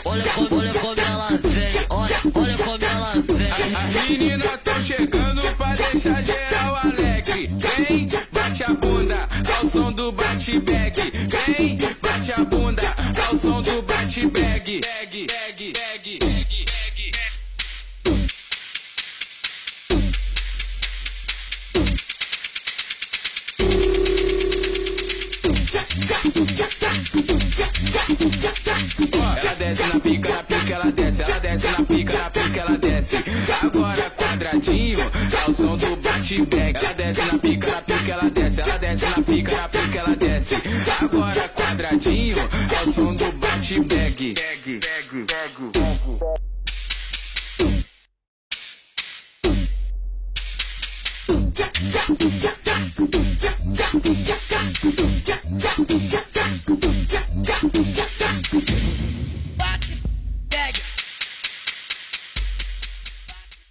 Olha como ela vem, olha como ela vem. As meninas tão chegando pra deixar geral alegre. Vem, bate a bunda ao som do bate-bag. Vem, bate a bunda ao som do bate-bag. Ela desce na pica, ela desce, ela desce na pica, ela desce. Agora quadradinho, ao som do bate-bag. Ela desce na pica, ela desce, ela desce na pica, ela desce. Agora quadradinho, ao som do bate-bag.